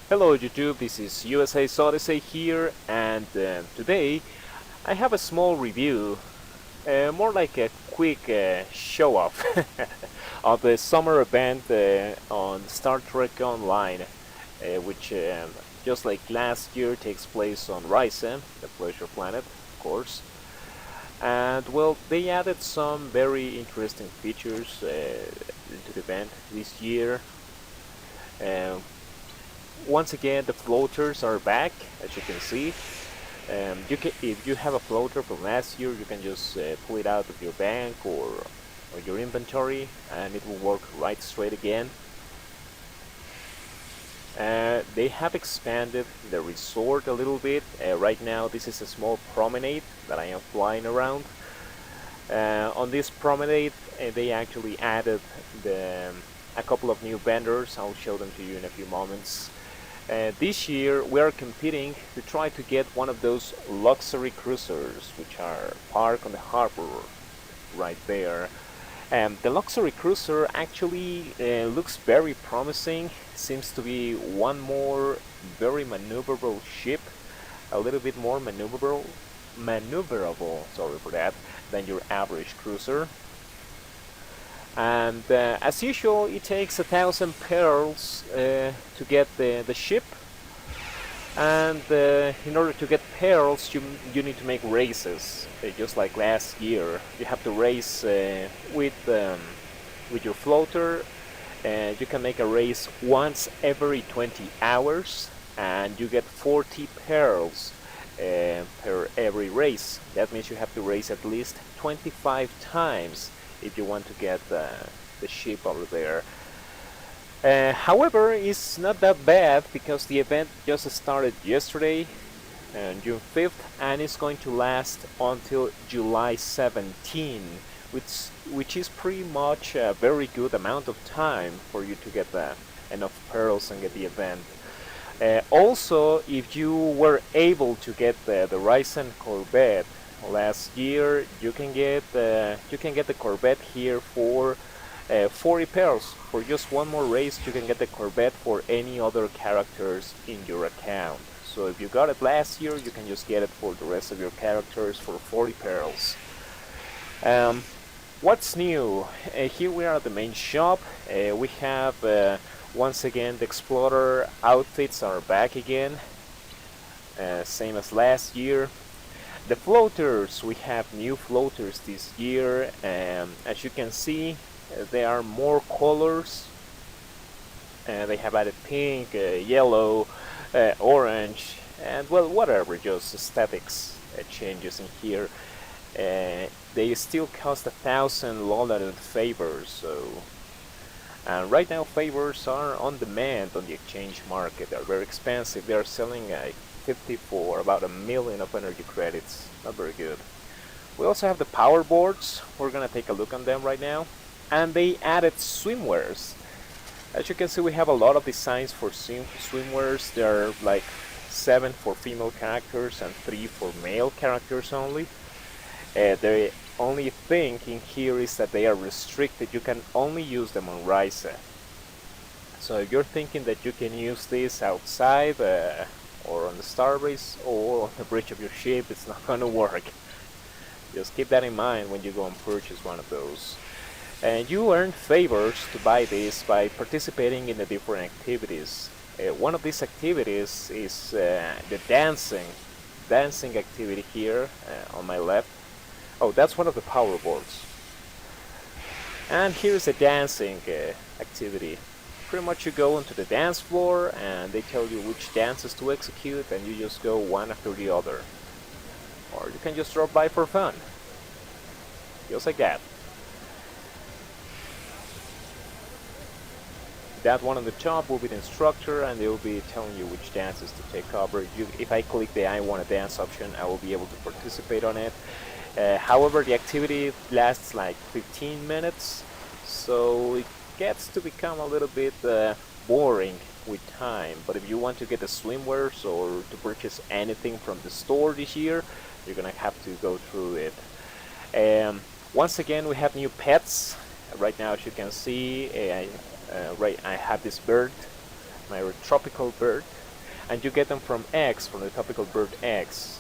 Hello YouTube, this is USA Odyssey here, and today I have a small review, more like a quick show-off of the summer event on Star Trek Online, which just like last year takes place on Risa, the Pleasure Planet, of course. And well, they added some very interesting features into the event this year. Uh, Once again, the floaters are back, as you can see. If you have a floater from last year, you can just pull it out of your bank or your inventory, and it will work right straight again. They have expanded the resort a little bit. Right now, this is a small promenade that I am flying around. On this promenade, they actually added a couple of new vendors. I'll show them to you in a few moments. This year we are competing to try to get one of those luxury cruisers which are parked on the harbor right there. The luxury cruiser actually looks very promising. Seems to be one more very maneuverable ship, a little bit more maneuverable, sorry for that, than your average cruiser. And as usual, it takes 1,000 pearls to get the ship. And in order to get pearls, you need to make races, just like last year. You have to race with your floater. You can make a race once every 20 hours, and you get 40 pearls per every race. That means you have to race at least 25 times if you want to get the ship over there. However, it's not that bad because the event just started yesterday, June 5th, and it's going to last until July 17, which is pretty much a very good amount of time for you to get enough pearls and get the event. Also, if you were able to get the Ryzen Corvette last year, you can get the Corvette here for 40 pearls. For just one more race, you can get the Corvette for any other characters in your account. So if you got it last year, you can just get it for the rest of your characters for 40 pearls. What's new? Here we are at the main shop. We have once again the Explorer outfits are back again, same as last year. The floaters, we have new floaters this year. As you can see, there are more colors. They have added pink, yellow, orange, and well, whatever, just aesthetics changes in here. They still cost 1,000 Loladen favors, so. And right now favors are on demand on the exchange market. They're very expensive. They're selling 50 for about 1,000,000 of energy credits. Not very good. We also have the power boards. We're gonna take a look on them right now. And they added swimwears. As you can see, we have a lot of designs for swimwears. There are like 7 for female characters and 3 for male characters only. The only thing in here is that they are restricted. You can only use them on Risa. So if you're thinking that you can use this outside or on the starbase or on the bridge of your ship, it's not gonna work. Just keep that in mind when you go and purchase one of those. And you earn favors to buy this by participating in the different activities. One of these activities is the dancing activity here on my left. Oh, that's one of the power boards. And here's a dancing activity. Pretty much you go onto the dance floor and they tell you which dances to execute, and you just go one after the other. Or you can just drop by for fun. Just like that. That one on the top will be the instructor, and they will be telling you which dances to take over. If I click the I want to dance option, I will be able to participate on it. However, the activity lasts like 15 minutes, so it gets to become a little bit boring with time. But if you want to get the swimwears or to purchase anything from the store this year, you're gonna have to go through it. Once again, we have new pets. Right now, as you can see, I have this bird my tropical bird, and you get them from eggs, from the tropical bird eggs.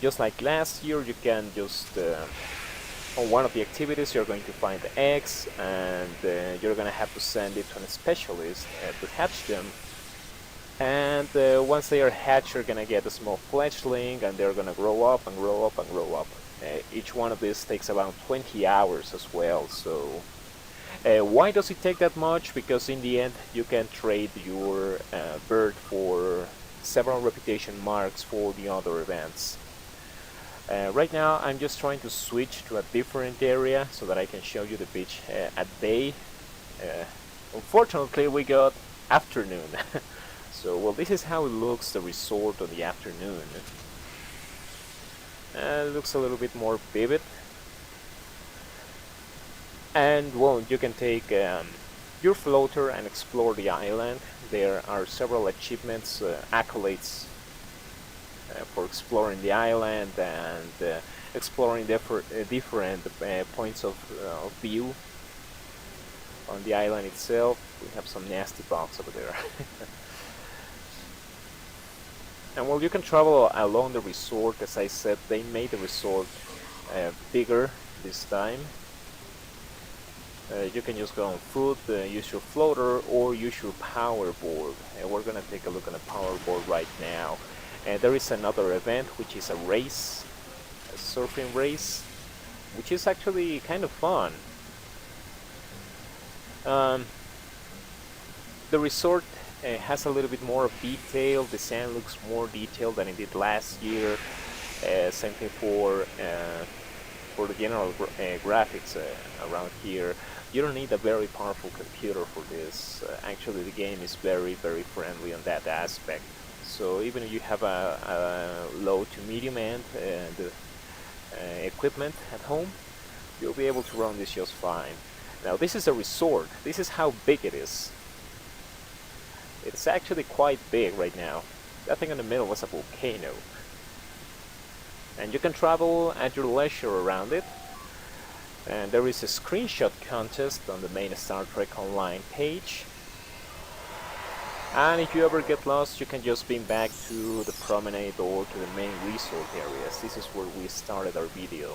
Just like last year, you can just on one of the activities you're going to find the eggs, and you're going to have to send it to a specialist to hatch them. And once they are hatched, you're going to get a small fledgling, and they're going to grow up and grow up and grow up. Each one of these takes about 20 hours as well. So why does it take that much? Because in the end you can trade your bird for several reputation marks for the other events. Right now I'm just trying to switch to a different area so that I can show you the beach at day. Unfortunately we got afternoon. So well, this is how it looks, the resort on the afternoon. It looks a little bit more vivid. And well, you can take your floater and explore the island. There are several achievements, accolades for exploring the island and exploring different points of view on the island itself. We have some nasty bugs over there. And well, you can travel along the resort. As I said, they made the resort bigger this time. You can just go on foot, use your floater, or use your power board. We're gonna take a look at the power board right now. There is another event, which is a race, a surfing race, which is actually kind of fun. The resort has a little bit more of detail. The sand looks more detailed than it did last year. Same thing for the general graphics around here. You don't need a very powerful computer for this. Actually, the game is very friendly on that aspect. So even if you have a low to medium end equipment at home, you'll be able to run this just fine. Now this is a resort. This is how big it is. It's actually quite big right now. That thing in the middle was a volcano. And you can travel at your leisure around it. And there is a screenshot contest on the main Star Trek Online page. And if you ever get lost, you can just beam back to the promenade or to the main resort areas. This is where we started our video.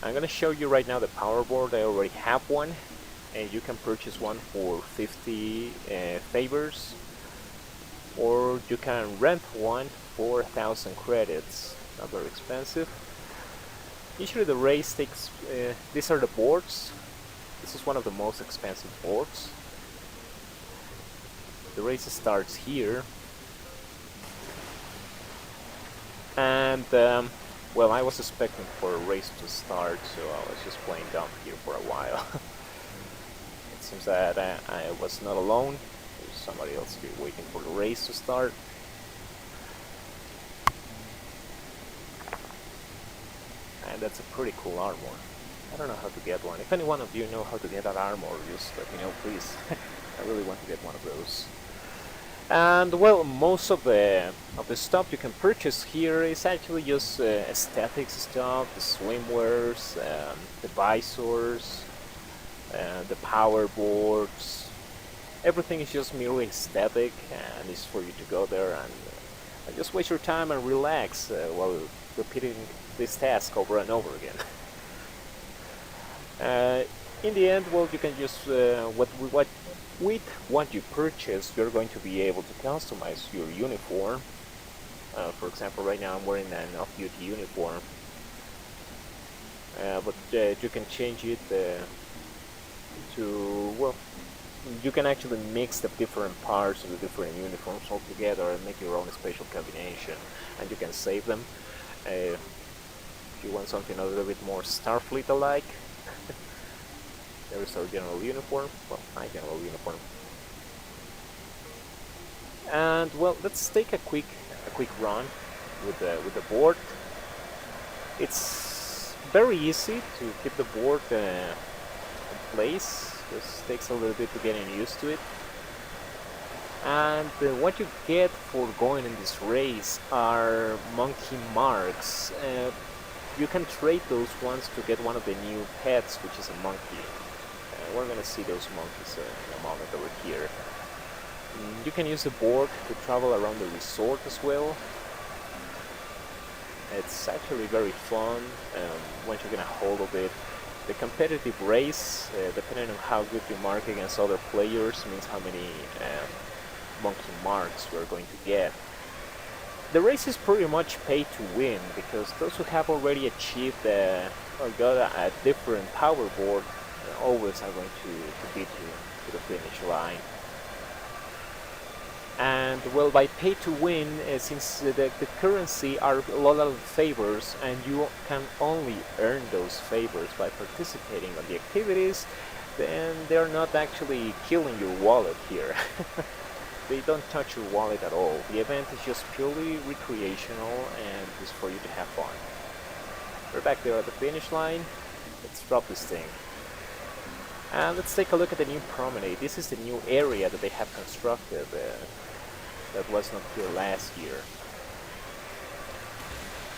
I'm gonna show you right now the power board. I already have one, and you can purchase one for 50 favors, or you can rent one for 1,000 credits. Not very expensive. Usually the race takes, these are the boards. This is one of the most expensive boards. The race starts here. And well, I was expecting for a race to start, so I was just playing dumb here for a while. It seems that I was not alone. There's somebody else here waiting for the race to start. And that's a pretty cool armor. I don't know how to get one. If any one of you know how to get that armor, just let me know, please. I really want to get one of those. And well, most of the stuff you can purchase here is actually just aesthetics stuff, the swimwears, the visors, the power boards. Everything is just merely aesthetic, and it's for you to go there and just waste your time and relax while repeating this task over and over again. In the end, well, you can just with what you purchase, you're going to be able to customize your uniform. For example, right now I'm wearing an off-duty uniform, but you can change it to, well, you can actually mix the different parts of the different uniforms all together and make your own special combination, and you can save them. If you want something a little bit more Starfleet-alike, there is our general uniform, well, my general uniform. And well, let's take a quick run with the board. It's very easy to keep the board in place. Just takes a little bit to getting used to it. And what you get for going in this race are monkey marks. You can trade those ones to get one of the new pets, which is a monkey. we're gonna see those monkeys in a moment over here. You can use the board to travel around the resort as well. It's actually very fun once you get a hold of it. The competitive race, depending on how good you mark against other players, means how many monkey marks you're going to get. The race is pretty much pay to win, because those who have already achieved or got a different power board always are going to beat you to the finish line. And well, by pay to win, since the currency are a lot of favors, and you can only earn those favors by participating on the activities, then they're not actually killing your wallet here. They don't touch your wallet at all. The event is just purely recreational and just for you to have fun. We're back there at the finish line. Let's drop this thing. And let's take a look at the new promenade. This is the new area that they have constructed that was not here last year.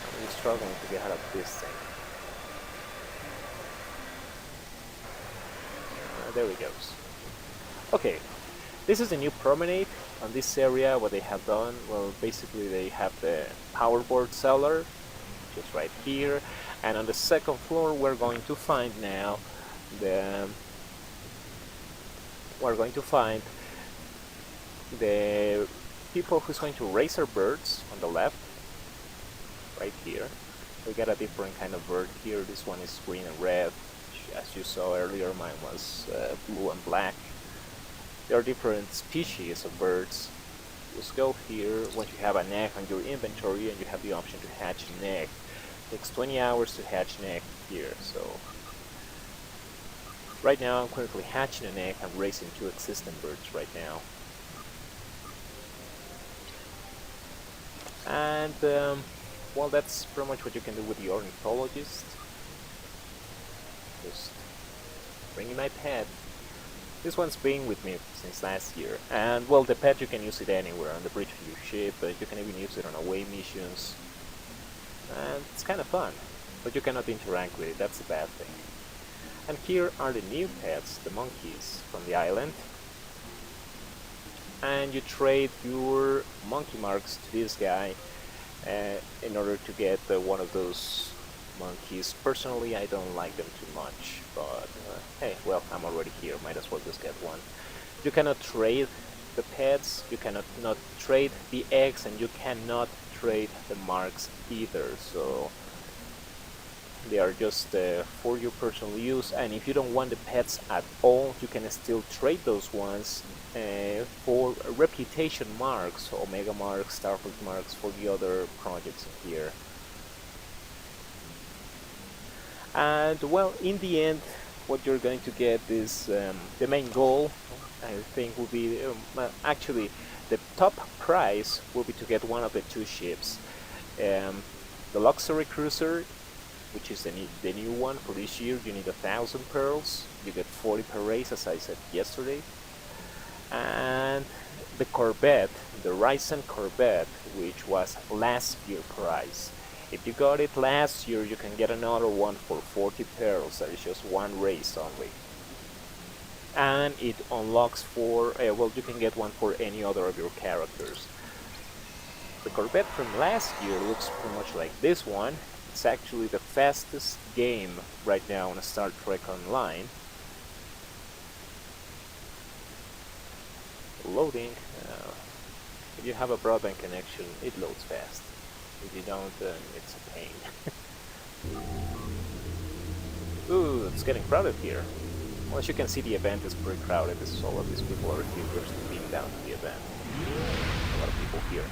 I'm really struggling to get out of this thing. There he goes. Okay, this is the new promenade. On this area, what they have done, well, basically they have the powerboard cellar, just right here. And on the second floor, we're going to find now the people who's going to race our birds on the left, right here. We got a different kind of bird here. This one is green and red. As you saw earlier, mine was blue and black. There are different species of birds. Just go here once you have an egg on your inventory and you have the option to hatch an egg. It takes 20 hours to hatch an egg here, so right now I'm currently hatching an egg. I'm raising 2 existing birds right now. And well, that's pretty much what you can do with the ornithologist. Just bring in my pet. This one's been with me since last year, and well, the pet, you can use it anywhere, on the bridge of your ship, you can even use it on away missions, and it's kind of fun, but you cannot interact with it, that's the bad thing. And here are the new pets, the monkeys from the island, and you trade your monkey marks to this guy in order to get one of those monkeys. Personally, I don't like them too much, but hey, well, I'm already here, might as well just get one. You cannot trade the pets, you cannot not trade the eggs, and you cannot trade the marks either, so they are just for your personal use. And if you don't want the pets at all, you can still trade those ones for reputation marks, Omega marks, Starfleet marks, for the other projects in here. And well, in the end, what you're going to get is the main goal, I think, will be actually the top prize will be to get one of the 2 ships. The Luxury Cruiser, which is the new one for this year. You need 1,000 pearls. You get 40 per race, as I said yesterday. And the Corvette, the Ryzen Corvette, which was last year's prize. If you got it last year, you can get another one for 40 pearls. That is just 1 race only. And it unlocks for, well, you can get one for any other of your characters. The Corvette from last year looks pretty much like this one. It's actually the fastest game right now on Star Trek Online. Loading. If you have a broadband connection, it loads fast. If you don't, it's a pain. Ooh, it's getting crowded here. Well, as you can see, the event is pretty crowded. This is all of these people are here just being down to the event. A lot of people here.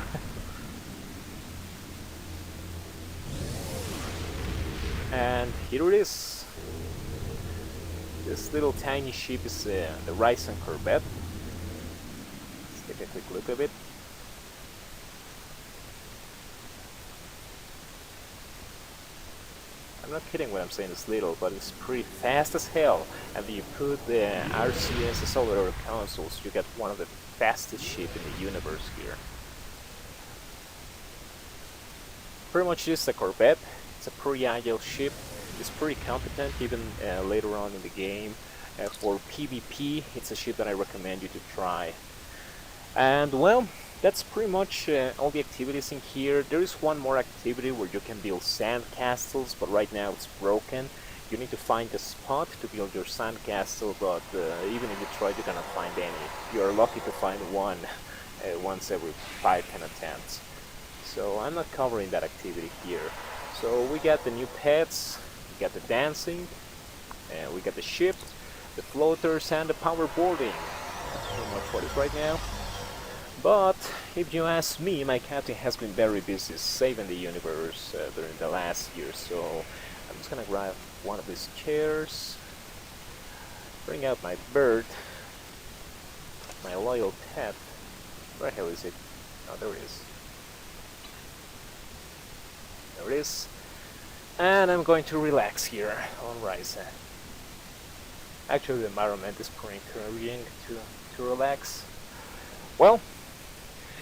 And here it is. This little tiny ship is the Ryzen Corvette. Let's take a quick look at it. I'm not kidding when I'm saying it's little, but it's pretty fast as hell. And if you put the RCS Solar consoles, you get one of the fastest ships in the universe here. Pretty much just a Corvette. It's a pretty agile ship. It's pretty competent even later on in the game. For PvP, it's a ship that I recommend you to try. And well, that's pretty much all the activities in here. There is one more activity where you can build sand castles, but right now it's broken. You need to find a spot to build your sand castle, but even if you try, you cannot find any. You're lucky to find one once every 5 10 attempts. So I'm not covering that activity here. So we got the new pets, we got the dancing, and we got the ship, the floaters, and the power boarding. That's pretty much what it is right now. But if you ask me, my captain has been very busy saving the universe during the last year, so I'm just gonna grab one of these chairs, bring out my bird, my loyal pet. Where the hell is it? Oh, there it is. There it is. And I'm going to relax here on Ryza. Actually, the environment is pretty encouraging to relax. Well,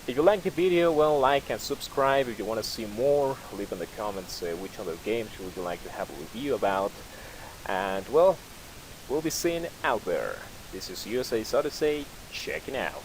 if you like the video, well, like and subscribe. If you want to see more, leave in the comments which other games would you like to have a review about. And well, we'll be seeing out there. This is USA's Odyssey, checking out.